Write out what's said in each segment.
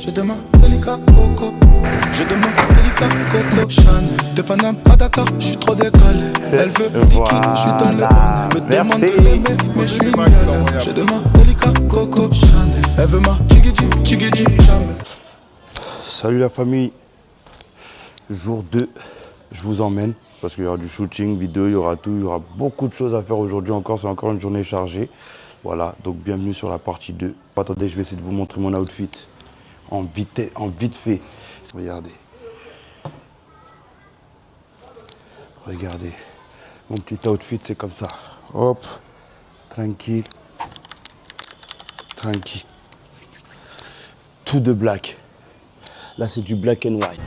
Je demande délicat coco. Je demande délicat coco. Chanel de Paname à Dakar, je suis trop décalé. Elle veut liquide, je suis dans le bonnet. Me demande de l'aimer, mais je suis une galère. Je demande délicat coco. Chanel, elle veut ma chigidi, jamais. Salut la famille. Jour 2, je vous emmène parce qu'il y aura du shooting, vidéo, il y aura tout, il y aura beaucoup de choses à faire aujourd'hui encore, c'est encore une journée chargée. Voilà, donc bienvenue sur la partie 2. Attendez, je vais essayer de vous montrer mon outfit en vite fait. Regardez. Regardez. Mon petit outfit, c'est comme ça. Hop, tranquille. Tranquille. Tout de black. Là, c'est du black and white.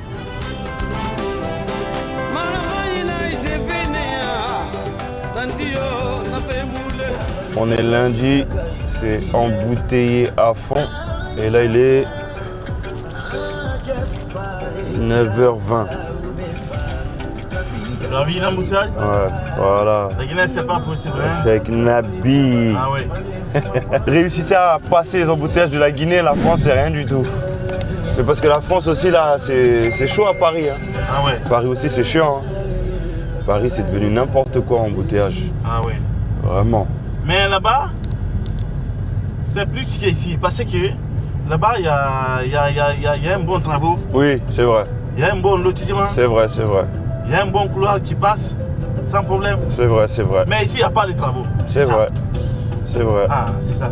On est lundi, c'est embouteillé à fond. Et là, il est 9h20. Tu as vu l'embouteillage? Ouais, voilà. La Guinée, c'est pas possible. Hein? Je suis avec Nabi. Ah oui. Réussissez à passer les embouteillages de la Guinée, la France, c'est rien du tout. Mais parce que la France aussi, là, c'est chaud à Paris. Hein. Ah ouais. Paris aussi, c'est chiant. Hein. Paris, c'est devenu n'importe quoi en embouteillage. Ah oui. Vraiment. Mais là-bas, c'est plus qu'ici. Parce que là-bas, il y a un bon travaux. Oui, c'est vrai. Il y a un bon lotissement. C'est vrai, c'est vrai. Il y a un bon couloir qui passe sans problème. C'est vrai, c'est vrai. Mais ici, il n'y a pas de travaux. C'est vrai. C'est vrai. Ah, c'est ça.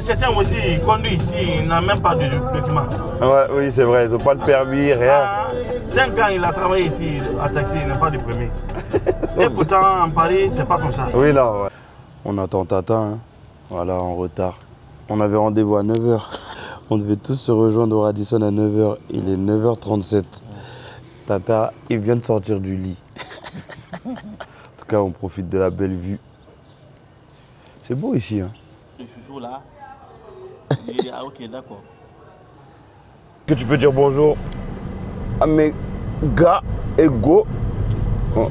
Certains aussi conduisent ici, ils n'ont même pas de document. Ouais, oui, c'est vrai. Ils n'ont pas de permis, rien. 5 ans, il a travaillé ici à taxi, il n'a pas de permis. Et pourtant, en Paris, c'est pas comme ça. Oui, non, ouais. On attend Tata, hein. Voilà, en retard. On avait rendez-vous à 9h. On devait tous se rejoindre au Radisson à 9h. Il est 9h37. Tata, il vient de sortir du lit. En tout cas, on profite de la belle vue. C'est beau ici, hein. Je suis chaud là. Il dit, ah ok, d'accord. Que tu peux dire bonjour à mes gars et go. Oh.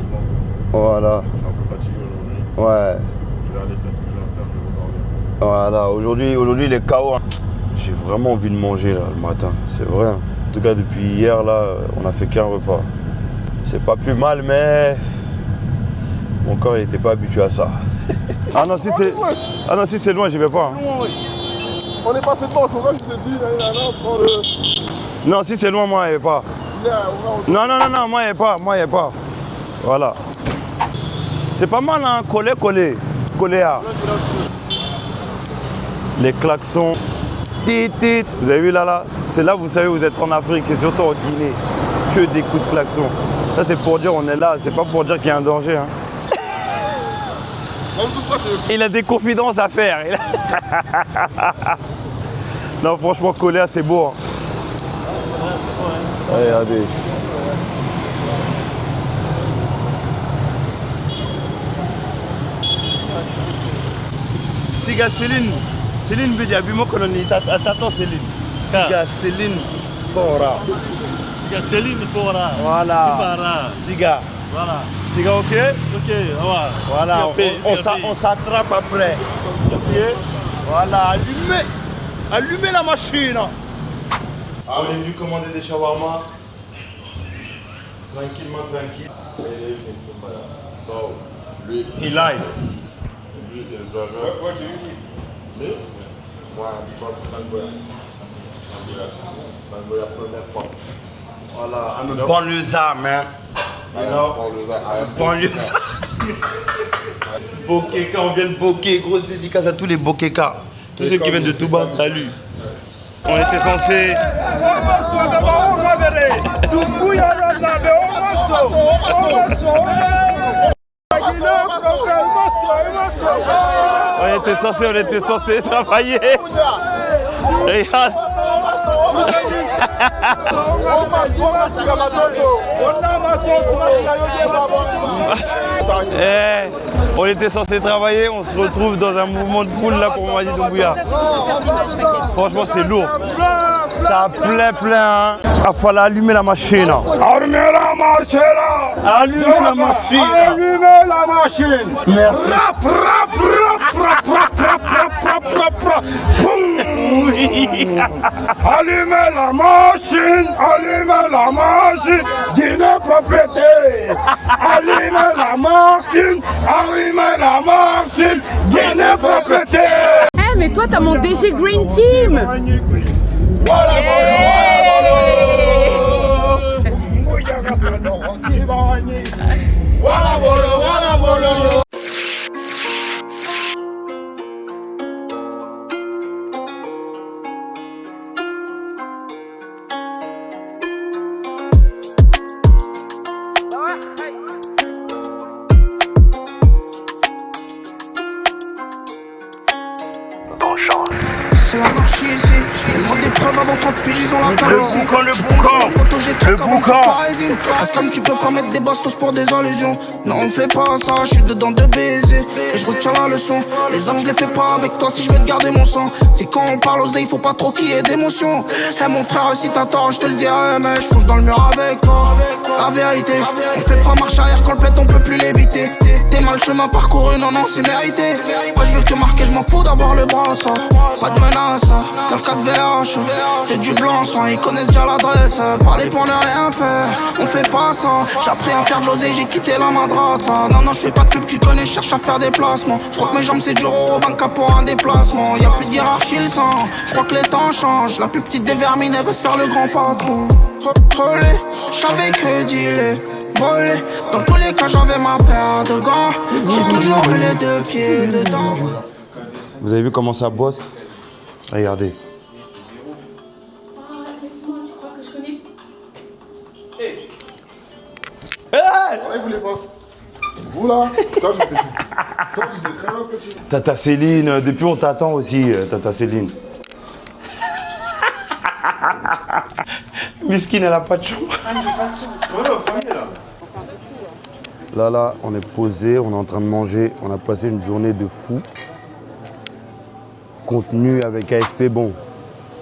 Voilà. Je suis un peu fatigué aujourd'hui. Ouais. Je vais aller faire ce que j'ai à faire, je vais regarder. Voilà, aujourd'hui il est KO. Hein. J'ai vraiment envie de manger là le matin, c'est vrai. En tout cas depuis hier là, on a fait qu'un repas. C'est pas plus mal mais mon corps il était pas habitué à ça. Ah non si c'est loin, j'y vais pas. Hein. On est passé devant, je te dis, prends le... Non si c'est loin moi il est pas. Non, moi il est pas. Voilà. C'est pas mal hein, collé à. Les klaxons. Tit. Vous avez vu là, c'est là vous savez vous êtes en Afrique et surtout en Guinée. Que des coups de klaxon. Ça c'est pour dire on est là, c'est pas pour dire qu'il y a un danger. Hein. Il a des confidences à faire. Non franchement collé à c'est beau. Hein. Regardez. Siga Céline veut dire abimo koloni t'attends Céline. Siga Céline Fora. Siga Céline Fora. Voilà. Siga. Voilà. Siga ok? Ok, voilà. On s'attrape après. Ok. Voilà. Allumez la machine. On est venu commander des shawarma. Tranquille. So, lui, He lied. lui, il est le driver. What do you eat? Me? Moi, I'm from Sangoya. Sangoya, première porte. Voilà. I'm a banlieusard, man. Banlieusard. Bokeka, on vient de Boké. Grosse dédicace à tous les Bokeka. Tous ceux qui viennent de Touba, salut. On était censé... On était censé travailler. Regarde. On était censé travailler, on se retrouve dans un mouvement de foule là pour Mamadi Doumbouya. Franchement c'est lourd. Ça plein hein. Il fallait allumer la machine. Allumez la machine. Merci. Allumez la machine, Guinée propriété. Allumez la machine, Guinée propriété. Eh mais toi t'as mon DG Green Team. C'est l'anarchie ici. Ils ont des preuves avant 30 piges, ils ont la calvitie. Le boucan. Est-ce comme tu peux pas mettre des bastos pour des allusions? Non, on fait pas ça, je suis dedans de baiser. Et je retiens la leçon. Les hommes, je les fais pas avec toi si je veux te garder mon sang. C'est quand on parle aux il faut pas trop qu'il y ait d'émotion. Eh mon frère, si t'as tort, je te le dirai, mais je fonce dans le mur avec toi. La vérité, on fait pas marche arrière quand le pète, on peut plus l'éviter. T'es mal chemin parcouru, non, c'est mérité. Moi, je veux que marquer, je m'en fous d'avoir le brassard. Pas de menace, 9-4 VH, c'est du blanc sang, ils connaissent déjà l'adresse. Parler pour ne rien faire, on fait pas ça. J'ai appris à faire de l'oseille, j'ai quitté la madrasa. Non, je fais pas de pub, tu connais, je cherche à faire des placements. Je crois que mes jambes c'est du euro 24 pour un déplacement. Y'a plus de hiérarchie, le sang, je crois que les temps changent. La plus petite des vermines, elle veut se faire le grand patron. Relais, j'avais que dealer, voler. Dans tous les cas, j'avais ma paire de gants. J'ai toujours eu les deux pieds dedans. Vous avez vu comment ça bosse? Regardez. Il voulait pas. Vous là, toi tu sais très bien ce que tu veux. Tata Céline, depuis on t'attend aussi, Tata Céline. Miskine, elle a pas de chambre. Là, on est posé, on est en train de manger. On a passé une journée de fou. Contenu avec ASP, bon,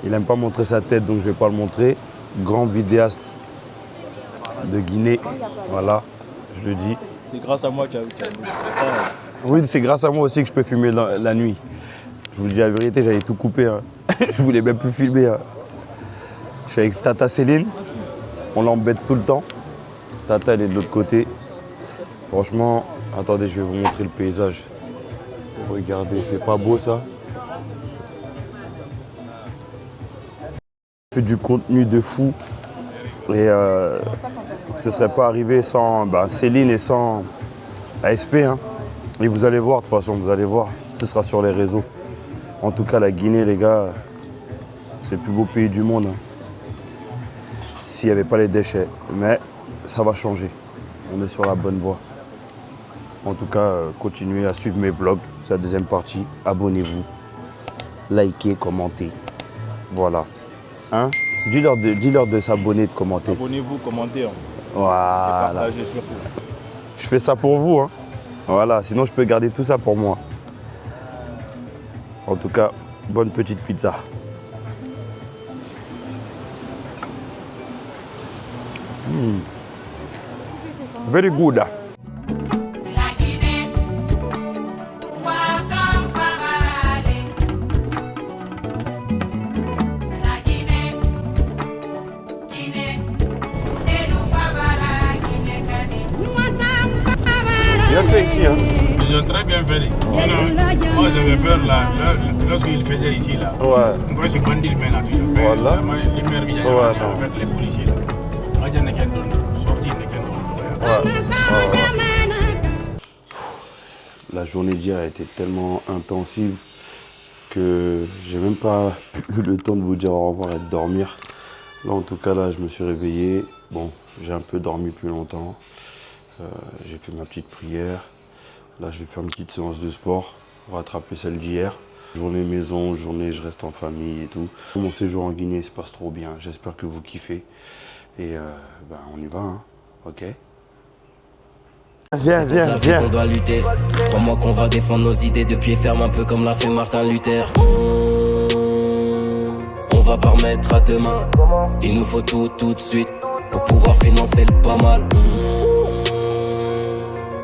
il aime pas montrer sa tête, donc je vais pas le montrer. Grand vidéaste de Guinée, voilà, je le dis. C'est grâce à moi qu'il y a ça. Oui, c'est grâce à moi aussi que je peux filmer la nuit. Je vous dis la vérité, j'avais tout coupé. Hein. Je voulais même plus filmer. Hein. Je suis avec Tata Céline, on l'embête tout le temps. Tata, elle est de l'autre côté. Franchement, attendez, je vais vous montrer le paysage. Regardez, c'est pas beau ça? Fait du contenu de fou et ce serait pas arrivé sans Céline et sans ASP. Hein. Et vous allez voir, de toute façon, vous allez voir, ce sera sur les réseaux. En tout cas, la Guinée, les gars, c'est le plus beau pays du monde. Hein. S'il n'y avait pas les déchets. Mais ça va changer. On est sur la bonne voie. En tout cas, continuez à suivre mes vlogs. C'est la deuxième partie. Abonnez-vous, likez, commentez. Voilà. Hein? Dis-leur de s'abonner, de commenter. Abonnez-vous, commentez. Voilà. Et partagez surtout. Je fais ça pour vous. Hein. Voilà, sinon je peux garder tout ça pour moi. En tout cas, bonne petite pizza. Very good. Bien fait ici, hein. Ils ont très bien fait. Moi j'avais peur là, lorsqu'ils faisaient ici là. Ouais. On croyait que c'est bandit le ménage. Voilà. Les maires qui non. fait les policiers là. Moi j'en ai qu'un don, sorti de qu'un don. La journée d'hier a été tellement intensive que j'ai même pas eu le temps de vous dire au revoir et de dormir. Là en tout cas là je me suis réveillé. Bon, j'ai un peu dormi plus longtemps. J'ai fait ma petite prière. Là, je vais faire une petite séance de sport, rattraper celle d'hier. Journée maison, journée je reste en famille et tout. Mon séjour en Guinée se passe trop bien. J'espère que vous kiffez. Et on y va, hein. Ok? Viens. On doit lutter. Crois-moi qu'on va défendre nos idées de pied ferme, un peu comme l'a fait Martin Luther. On va pas remettre à demain. Il nous faut tout de suite pour pouvoir financer le pas mal.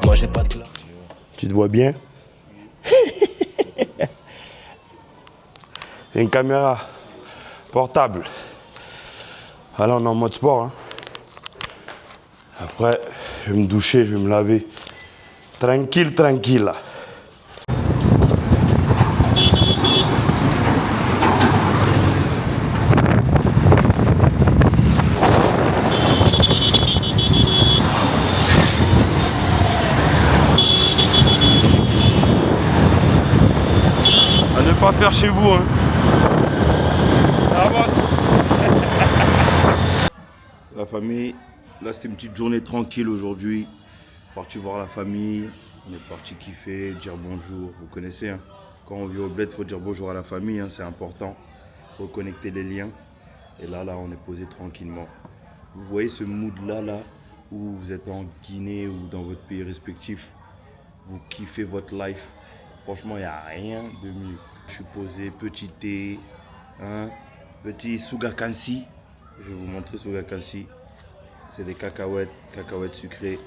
Moi j'ai pas de glace. Tu te vois bien? et une caméra portable. Là, on est en mode sport. Hein. Après, je vais me doucher, je vais me laver. Tranquille, tranquille. Là. À ne pas faire chez vous. Hein. Avance. La famille, là c'était une petite journée tranquille aujourd'hui. Parti voir la famille, on est parti kiffer, dire bonjour. Vous connaissez, hein. Quand on vit au bled, il faut dire bonjour à la famille, hein, c'est important. Reconnecter les liens. Et là, on est posé tranquillement. Vous voyez ce mood-là, où vous êtes en Guinée ou dans votre pays respectif. Vous kiffez votre life. Franchement, il n'y a rien de mieux. Je suis posé, petit thé, hein, petit Sugakansi. Je vais vous montrer Sugakansi. C'est des cacahuètes sucrées.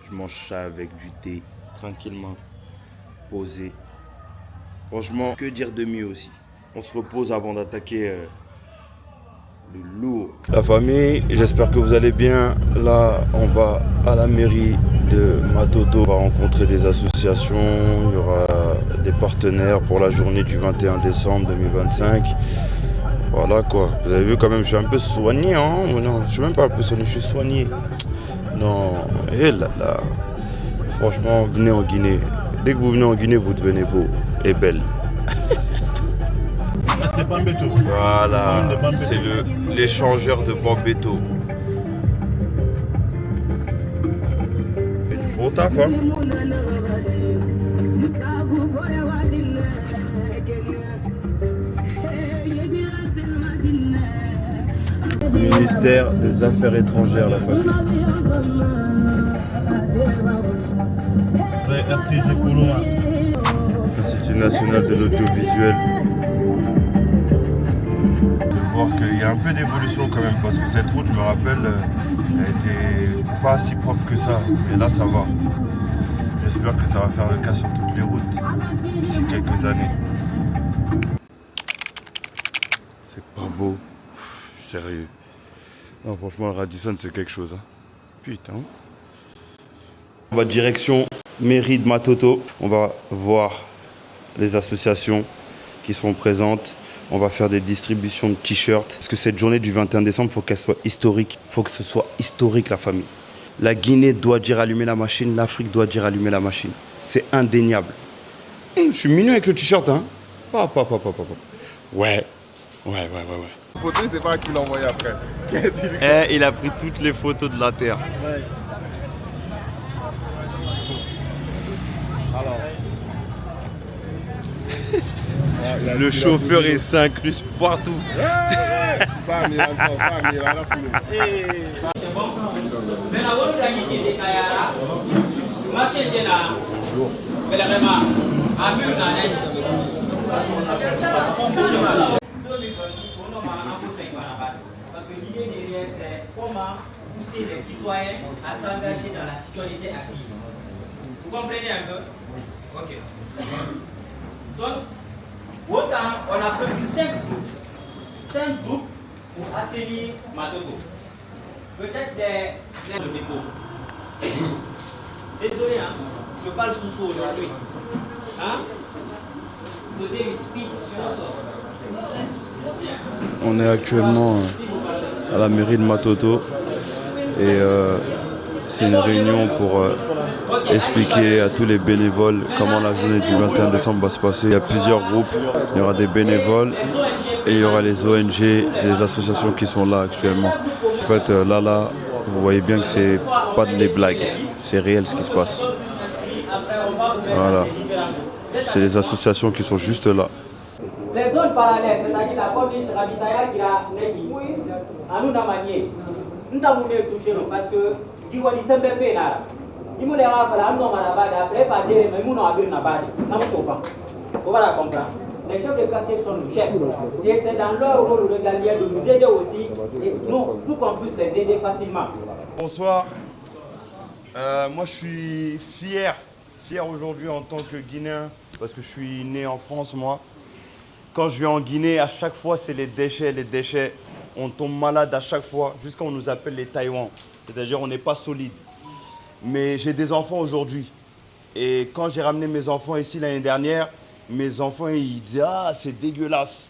Je mange ça avec du thé, tranquillement, posé. Franchement, que dire de mieux aussi. On se repose avant d'attaquer le lourd. La famille, j'espère que vous allez bien. Là, on va à la mairie de Matoto. On va rencontrer des associations. Il y aura des partenaires pour la journée du 21 décembre 2025. Voilà quoi. Vous avez vu quand même, je suis un peu soigné. Hein? Non, je suis même pas un peu soigné, je suis soigné. Non, et là. Franchement, venez en Guinée. Dès que vous venez en Guinée, vous devenez beau et belle. C'est Bambeto. Voilà, c'est l'échangeur de Bambeto. Beau taf, hein? Ministère des Affaires étrangères, la famille. Institut national de l'audiovisuel. De voir qu'il y a un peu d'évolution quand même, parce que cette route, je me rappelle, elle était pas si propre que ça. Mais là, ça va. J'espère que ça va faire le cas sur toutes les routes d'ici quelques années. C'est pas beau. Sérieux. Non, franchement, le Radisson, c'est quelque chose. Hein. Putain. On va direction mairie de Matoto. On va voir les associations qui sont présentes. On va faire des distributions de t-shirts. Parce que cette journée du 21 décembre, il faut qu'elle soit historique. Il faut que ce soit historique, la famille. La Guinée doit dire allumer la machine. L'Afrique doit dire allumer la machine. C'est indéniable. Je suis mignon avec le t-shirt, hein. Ouais. La photo, c'est pas à qui l'a envoyé après. Il a pris toutes les photos de la Terre. Ouais. Alors. Le chauffeur, il s'incruste partout. Parce que l'idée derrière, c'est comment pousser les citoyens à s'engager dans la citoyenneté active. Vous comprenez un peu? Ok. Donc, autant on a prévu 5 groupes pour assainir Matoto. Peut-être des dépôts. Désolé, hein, je parle sous aujourd'hui. Hein? Côté speed, On est actuellement à la mairie de Matoto et c'est une réunion pour expliquer à tous les bénévoles comment la journée du 21 décembre va se passer. Il y a plusieurs groupes, il y aura des bénévoles et il y aura les ONG, c'est les associations qui sont là actuellement. En fait, là, vous voyez bien que c'est pas des blagues, c'est réel ce qui se passe. Voilà, c'est les associations qui sont juste là. Les zones parallèles, c'est-à-dire la corniche ravitaillage qui a à nous manier. Nous avons touché parce que Diwali semble fait là. Il me l'a fait là, nous avons après pas dire mais nous n'avons pas dit. Nous avons on va la comprendre. Les chefs de quartier sont nos chefs. Et c'est dans leur rôle régalien de nous aider aussi. Et nous qu'on puisse les aider facilement. Bonsoir. Moi je suis fier aujourd'hui en tant que Guinéen parce que je suis né en France moi. Quand je vais en Guinée, à chaque fois, c'est les déchets, les déchets. On tombe malade à chaque fois, jusqu'à on nous appelle les Taïwan. C'est-à-dire on n'est pas solide. Mais j'ai des enfants aujourd'hui. Et quand j'ai ramené mes enfants ici l'année dernière, mes enfants, ils disaient « Ah, c'est dégueulasse ».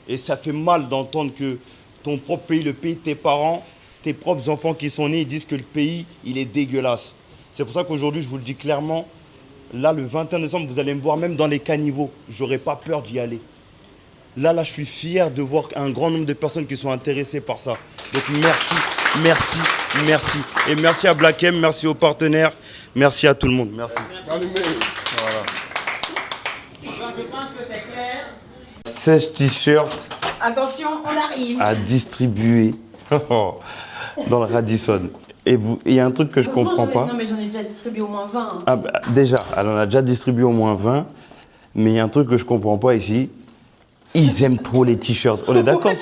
Et ça fait mal d'entendre que ton propre pays, le pays de tes parents, tes propres enfants qui sont nés, ils disent que le pays, il est dégueulasse. C'est pour ça qu'aujourd'hui, je vous le dis clairement, là, le 21 décembre, vous allez me voir même dans les caniveaux. J'aurais pas peur d'y aller. Là, je suis fier de voir un grand nombre de personnes qui sont intéressées par ça. Donc, merci, merci, merci. Et merci à Black M, merci aux partenaires, merci à tout le monde. Merci. Allumez. Voilà. Je pense que c'est clair. 16 t-shirts Attention, on arrive. à distribuer dans le Radisson. Et il y a un truc que je comprends pas. Non, mais j'en ai déjà distribué au moins 20. Hein. Ah bah, déjà, elle en a déjà distribué au moins 20. Mais il y a un truc que je comprends pas ici. Ils aiment trop les t-shirts. On est d'accord,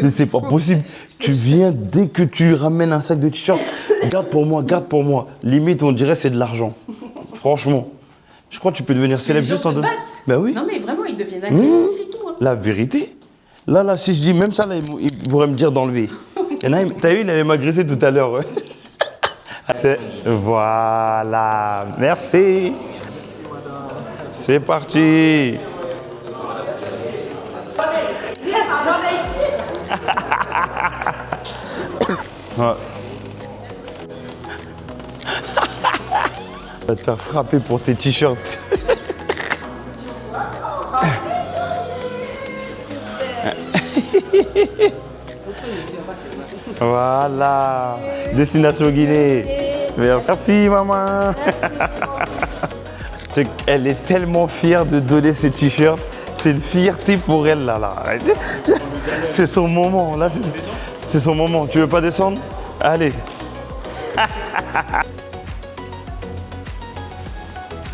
mais c'est pas possible. Tu viens, dès que tu ramènes un sac de t-shirts, garde pour moi, garde pour moi. Limite, on dirait c'est de l'argent. Franchement. Je crois que tu peux devenir célèbre juste en donnant. Ben oui. Non, mais vraiment, ils deviennent agressifs et tout. Hein. La vérité. Là, si je dis même ça, là, il pourrait me dire d'enlever. T'as vu, il allait m'agresser tout à l'heure. Voilà. Merci. C'est parti. Ouais. Tu vas te faire frapper pour tes t-shirts. Voilà. Destination Guinée. Merci maman. Elle est tellement fière de donner ses t-shirts. C'est une fierté pour elle là. C'est son moment. Là, c'est son moment. Tu veux pas descendre? Allez.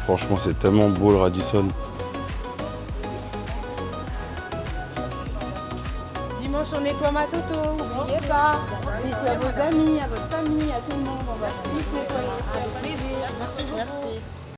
Franchement, c'est tellement beau le Radisson. Dimanche, on nettoie ma toto, n'oubliez pas. Dites à vos amis, à votre famille, à tout le monde. On va tous nettoyer. Avec plaisir. Merci beaucoup. Merci.